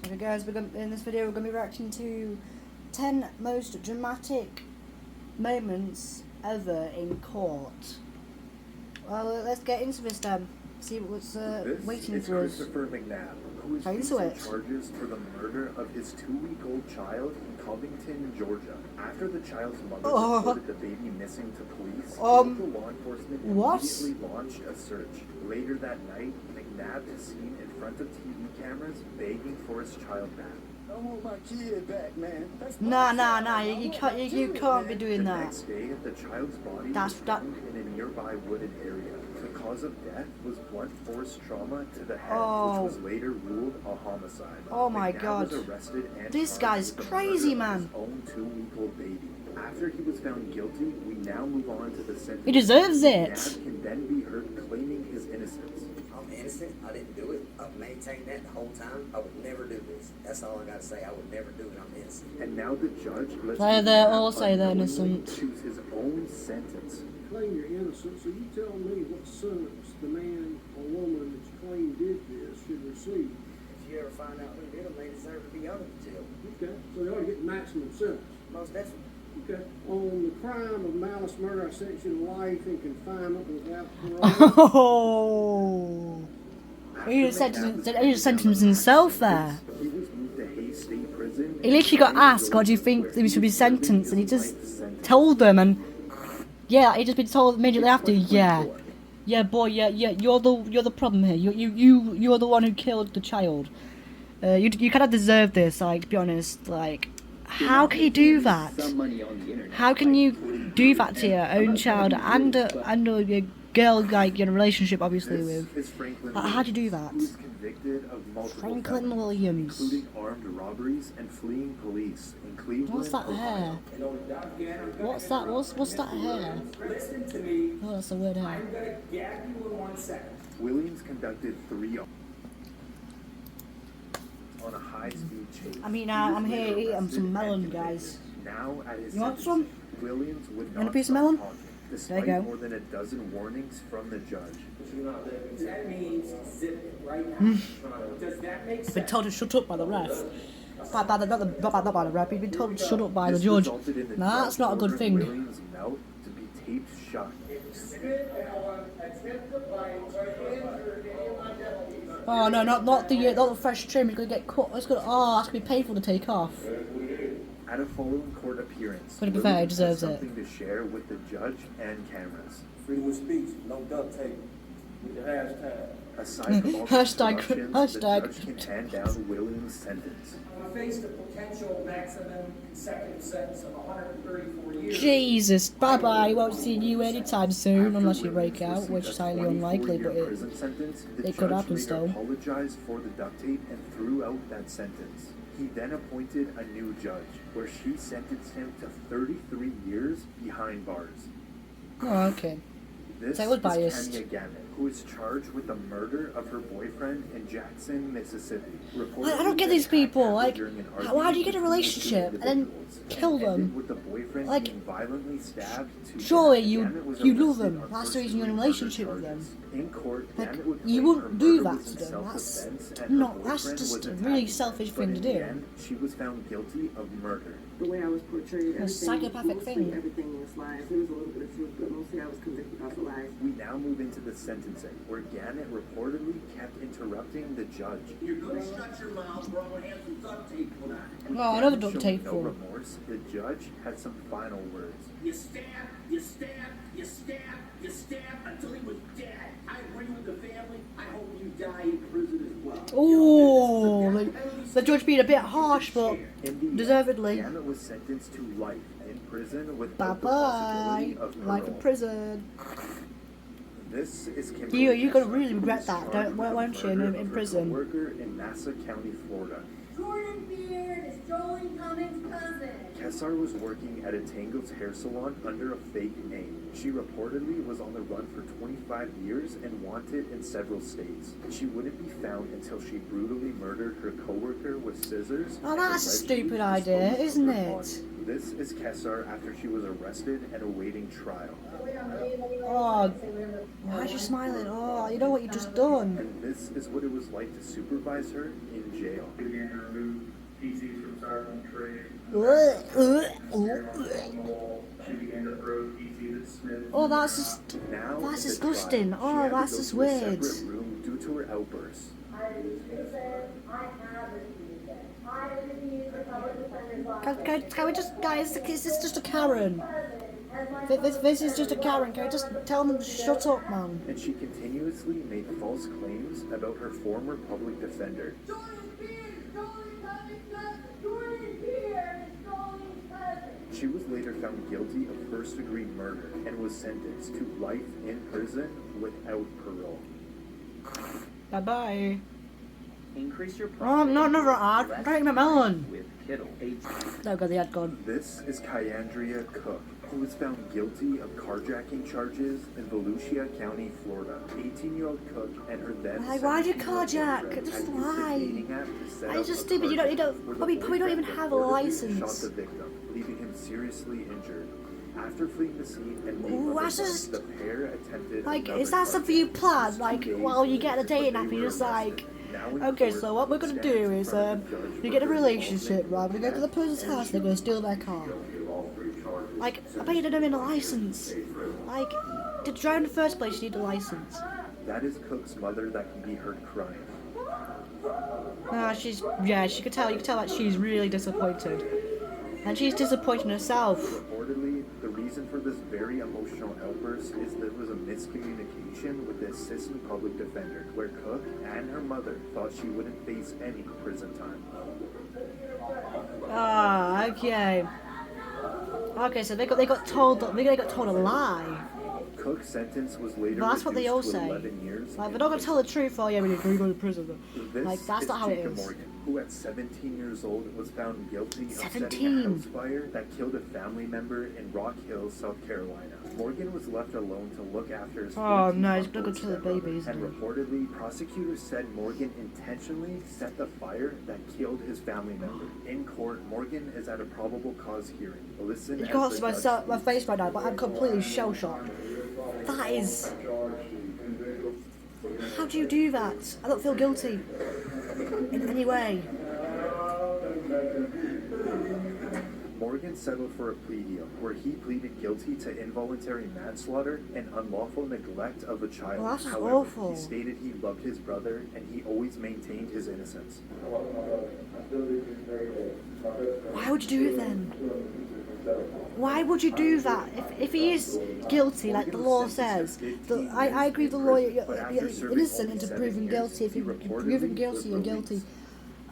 Okay guys, in this video we're going to be reacting to 10 most dramatic moments ever in court. Well, let's get into this then. See what's waiting for us. Christopher McNabb, who is facing charges for the murder of his 2-week-old child in Covington, Georgia. After the child's mother reported the baby missing to police, local law enforcement immediately launched a search. Later that night, McNabb is seen in front of TV cameras begging for his child back. I want my kid back, man. Nah. You can't be doing that. The next day, the child's body was found in a nearby wooded area. The cause of death was blunt force trauma to the head, which was later ruled a homicide. Oh my McNabb God! was arrested and This guy's crazy, man. His own 2-week-old baby. After he was found guilty, we now move on to the sentence. He deserves it. McNabb can then be heard claiming his innocence. I'm innocent. I didn't do it. I've maintained that the whole time. I would never do this. That's all I gotta say. I would never do it. I'm innocent. And now the judge lets They all say they're innocent. choose his own sentence. You claim you're innocent, so you tell me what sentence the man or woman that you claim did this should receive. If you ever find out who did them, they deserve to be under the jail. Okay, so they ought to get maximum sentence. Most definitely. Okay, on the crime of malice murder, I sentence you to life in confinement without parole. Oh, he just sentenced himself there. He was moved to Hays State Prison. He literally got asked, "What do you think he should be sentenced?" And he just told them, and yeah, he just been told immediately after. Yeah, boy, you're the problem here. You're the one who killed the child. You kind of deserve this. Like, to be honest, like, how can you do that? How can you do that to your own child and a girl like you're in a relationship, obviously, with? How do you do that? Convicted of multiple Franklin felonies, Williams. including armed robberies and fleeing police in Cleveland. What's that hair? What's that? What's that hair? Listen to me. Oh, that's a weird hair. I'm gonna gag you in 1 second. Williams conducted 3 on a high-speed chase. I mean, I'm here to eat some melon, guys. Now at his You want sentencing, some? Williams would Want a not piece of stop melon? talking, There despite you go. more than a dozen warnings from the judge. That means zip it right now. Does that make sense? Been told to shut up by the ref. Not by the ref. He's been told to shut up by the This judge. resulted in the Nah, that's judge not a good ordering thing. Williams' mouth to be taped shut. Oh no, not the fresh trim. It's gonna get cut. That's gonna be painful to take off. At a following court appearance, But to be fair, he Williams deserves has it. something to share with the judge and cameras. Freedom of speech, no duct tape. With the hashtag. Aside from all the Hashtag- interruptions, hashtag. the judge can hand down Williams' sentence. Faced a potential maximum consecutive sentence of 134 years. Jesus, bye bye. Won't see you anytime soon After unless you Williams break out, received which a is highly 24-year unlikely. But prison sentence, the it could judge happen later still. apologized for the duct tape and threw out that sentence. He then appointed a new judge, where she sentenced him to 33 years behind bars. Oh, okay. This So I was is biased. Kenya Gammett, who is charged with the murder of her boyfriend in Jackson, Mississippi. I don't get these people. Like, During an why do you get a argument relationship between and then individuals, kill ended them? with the boyfriend Like, being violently stabbed to surely death. you Gammett was love arrested them. on That's the first reason you're in a degree murder relationship with them. charges. In court, Like, Gammett would you claim wouldn't her do murder that was to in them. That's self-defense and her not. That's boyfriend just was a attacking really her. selfish But thing to in do. the end, she was found guilty of murder. The way I was portrayed, A psychopathic thing. everything was lies. There was a little bit of truth, but mostly I was convicted off of lies. We now move into the sentencing, where Gannett reportedly kept interrupting the judge. You're gonna shut your mouth or I'm gonna have some duct tape put on it. Oh, another Gannett duct showing tape no for. remorse, the judge had some final words. You stab, you stab, you stab, you stab until he was dead. I agree with the family. I hope you die in prison as well. Oh, the judge being a bit harsh, but In the deservedly. end, Gannett was sentenced to life in prison with Bye the bye. possibility of Life in parole. prison. This is Kimberly You're gonna Kessler, really who regret is that, charged don't- with the won't you, in murder of her prison? coworker in Nassau County, Florida. Jordan Beard is Jolie Cummings' cousin. Kessar was working at a Tango's hair salon under a fake name. She reportedly was on the run for 25 years and wanted in several states. She wouldn't be found until she brutally murdered her coworker with scissors. Oh, and that's a allegedly stupid idea, disposed of isn't her it? body. This is Kessar after she was arrested and awaiting trial. Oh, why is she smiling? Oh, you know what you just done. And this is what it was like to supervise her in jail. Oh, that's just, Now, that's in the disgusting. trial, Oh, she had to that's go just to a weird. separate room due to her outbursts. I refuse it. I have refused it. I refuse the public defender's office. Can we just, guys, this is just a Karen. As my This is just a Karen. Can we just tell them to shut up, man? And she continuously made false claims about her former public defender. Jordan Pierce, Jolie Cummings' cousin. Jordan Pierce is Jolie's cousin. She was later found guilty of first-degree murder and was sentenced to life in prison without parole. Bye-bye. Increase your Oh, no, another ad. I'm taking my melon. with Kittle. Oh, God, the ad gone. This is Kyandria Cook, who was found guilty of carjacking charges in Volusia County, Florida. 18-year-old Cook and her then Why'd you 17-year-old carjack? boyfriend Just had used a why? dating app to set Why up is it a stupid? You carjacking don't, where the probably don't even boyfriend have a reportedly license. Shot the victim, leaving him seriously injured. After fleeing the scene and Ooh, leaving that's just- the pair attempted Like, another is that something you carjacking. plan? Like, 2 days while you get a later, dating but app, they you're were just like, arrested. Now in okay, court, so what we're gonna stands do in is, front of the judge you for get a her relationship, involvement right? We're gonna go to the person's and house, she they're gonna steal their car. Like, I bet you don't need a license. Like, to drive in the first place, you need a license. That is Cook's mother that can be heard crying. She's, yeah, you can tell that she's really disappointed. And she's disappointed in herself. Reportedly, the reason for this very emotional outburst is there was a miscommunication with the assistant public defender, where Cook and her mother thought she wouldn't face any prison time. Okay. Okay, so they got told a lie. Cook's sentence was later Well, that's what they all reduced to say. 11 years. Like, they're not gonna tell the truth. Oh yeah, we're gonna go to prison. This Like, that's is not how it Jacob is. Morgan, who at 17 years old was found guilty of setting a 17. house fire that killed a family member in Rock Hill, South Carolina. Morgan was left alone to look after his Oh, no, 14-month-old he's gonna go kill the stepbrother, baby, isn't and he? reportedly, prosecutors said Morgan intentionally set the fire that killed his family member. In court, Morgan is at a probable cause hearing. Listen You as can't the see judge my face right now, but I'm completely shell shocked. That is. How do you do that? I don't feel guilty in any way. Morgan settled for a plea deal where he pleaded guilty to involuntary manslaughter and unlawful neglect of a child. Well, that's just However, awful. he stated he loved his brother and he always maintained his innocence. Why would you do it then? Why would you do that? If he is guilty, like the law says, I agree with the law, you're innocent until proven guilty. If you're proven guilty, you're guilty.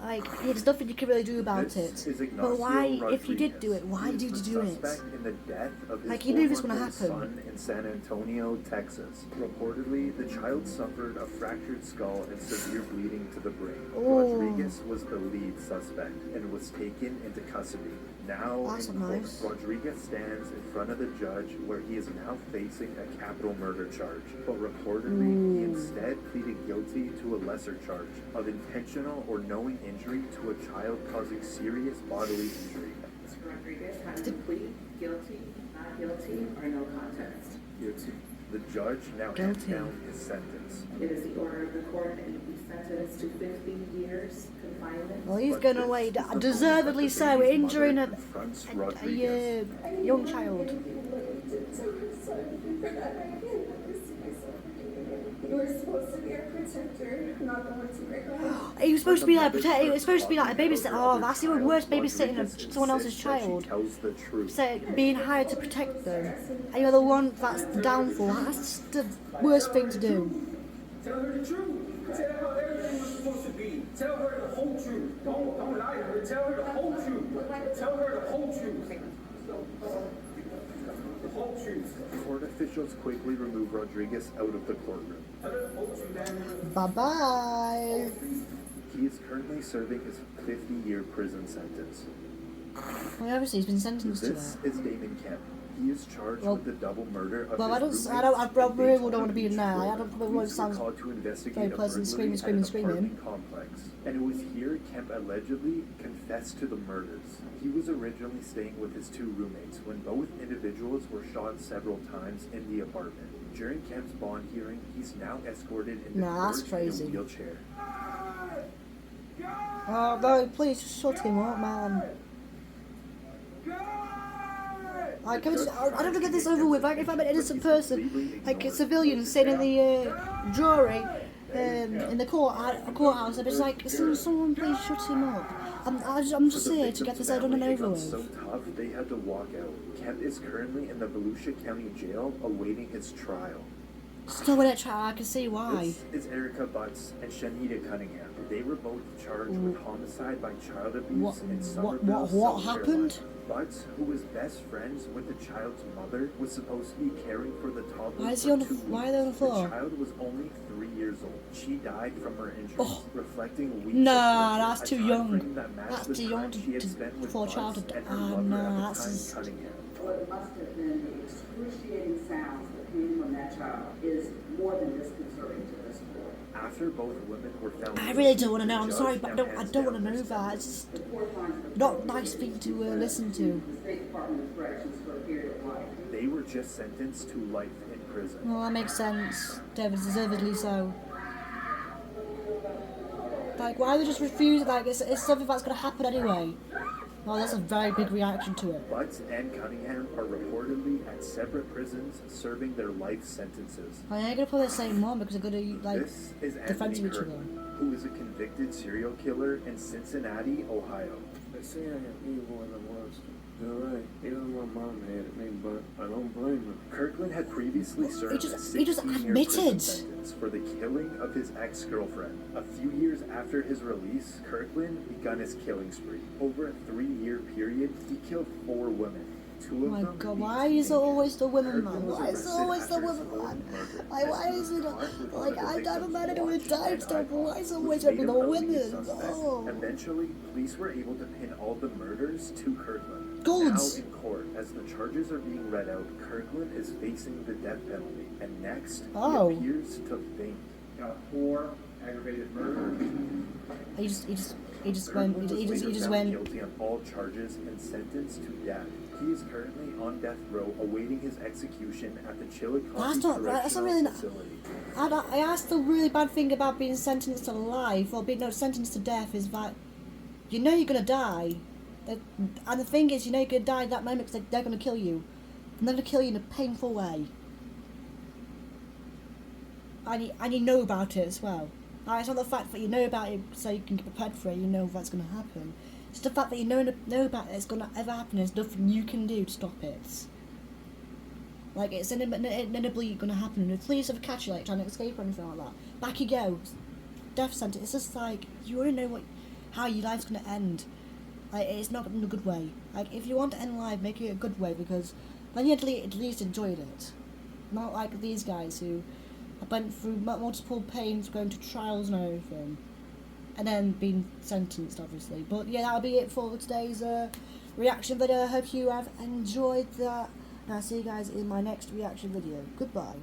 Like, yeah, there's nothing you can really do about This it. is But why, Ignacio if you did Rodriguez. do it, why He did is you the do it? suspect in the death of his Like, you knew this was gonna 4-month-old happen. son in San Antonio, Texas. Reportedly, the child suffered a fractured skull and severe bleeding to the brain. Oh. Rodriguez was the lead suspect and was taken into custody. Now That's in court, nice. Rodriguez stands in front of the judge where he is now facing a capital murder charge. But reportedly, he instead pleaded guilty to a lesser charge of intentional or knowing injury to a child causing serious bodily injury. Mr. Rodriguez has to plead guilty, not guilty, or no contest. Guilty. The judge now hands Guilty. down his sentence. It is the order of the court that he be sentenced to 15 years confinement. Well, he's But going this away, is the moment deservedly that the so, baby's injuring mother a confronts Rodriguez. young child. You were supposed to be a protector, not the one to break my heart. He was supposed to be like he was supposed to be like a babysitter. Oh, that's even worse, babysitting Rodriguez someone else's insists that child. She tells the truth. So being hired to protect them, and you're the one that's down for. That's just the worst thing to do. Tell her the truth. Tell her everything was supposed to be. Tell her the whole truth. Don't lie to her. Tell her the whole truth. Tell her the whole truth. The whole truth. Court officials quickly remove Rodriguez out of the courtroom. Tell her the whole truth, man. Bye bye. He is currently serving his 50-year prison sentence. Well, obviously he's been sentenced to This it. is Damon Kemp. He is charged Well- with the double murder of Well, his I roommates really in don't want to be in Beach, there. I Florida. don't know what Police were sounds called to investigate very a pleasant, burglary screaming, at an screaming. apartment complex. And it was here Kemp allegedly confessed to the murders. He was originally staying with his two roommates when both individuals were shot several times in the apartment. During Kemp's bond hearing, he's now escorted into Nah, that's court crazy. in a wheelchair. Oh no, please just shut him up, man. Like, I don't want to get this over with. Like, if I'm an innocent person, like a civilian sitting in the jury, in the courthouse, I'm just like, someone please shut him up. I'm just here to get this done and over with. So tough, they had to walk out. Kent is currently in the Volusia County Jail awaiting his trial. Still in a trial, I can see why. This is Erica Butts and Shanita Cunningham. They were both charged with homicide by child abuse in Somerville, what South happened? Carolina. Butts, who was best friends with the child's mother, was supposed to be caring for the toddler Why is for he on the? 2 weeks. Why are they on the floor? The child was only 3 years old. She died from her injuries, reflecting weeks Nah, of that's torture, too a time young. frame that matched That's the too young time she had spent with for a Butts child to and her die. lover No, at the that's time, just- Cunningham. What must have been the excruciating sounds that came from that child is more than disconcerting to this board. After both women were found I really don't want to guilty, know. I'm the sorry, judge but I now don't hands want to down know their that. It's just The court finds the not nice thing to listen to. the State Department of Corrections for a period of life. They were just sentenced to life in prison. Well, that makes sense. Deservedly so. Like, why they just refuse it? Like, it's something that's going to happen anyway. Well, that's a very big reaction to it. Butts and Cunningham are reportedly at separate prisons serving their life sentences. I ain't going to probably say more because they're going to, like, This is defend Anthony each other. Kirkland, who is a convicted serial killer in Cincinnati, Ohio. They say I am evil and a monster. You're right. Even my mom hated me, but I don't blame her. Kirkland had previously served a he just 16-year admitted. prison sentence for the killing of his ex-girlfriend. A few years after his release, Kirkland began his killing spree. Over a 3-year period, he killed 4 women. 2 Oh of my them god, being why is it always the women, Kirkland man? was Why is it arrested always the after women, his man? own murder. Like, why As is he it, was caught with one like, of the I don't victims' matter with watch time and stuff, but why is it iPod, always which going to be made the him a leading women? suspect. Oh. Eventually, police were able to pin all the murders to Kirkland. Good. Now in court, as the charges are being read out, Kirkland is facing the death penalty, and next Oh. he appears to faint. Got 4 aggravated murders. He just Kirkland went, was he later just found went, guilty on all charges and sentenced to death. He is currently on death row awaiting his execution at the Chillicothe That's not right, that's not Correctional really- Facility. I asked the really bad thing about being sentenced to life or being sentenced to death is that you know you're gonna die, and the thing is you know you're gonna die at that moment because they're gonna kill you, and they're gonna kill you in a painful way, and you know about it as well. It's not the fact that you know about it so you can get prepared for it. You know that's gonna happen. It's the fact that you know about it. It's gonna ever happen. There's nothing you can do to stop it. Like, it's inevitably going to happen, and if police ever catch you, like, trying to escape or anything like that, back you go. Death sentence. It's just like, you already know how your life's going to end. Like, it's not in a good way. Like, if you want to end life, make it a good way, because then you at least enjoyed it. Not like these guys who went through multiple pains, going to trials and everything, and then being sentenced, obviously. But yeah, that'll be it for today's reaction video. I hope you have enjoyed that. And I'll see you guys in my next reaction video. Goodbye.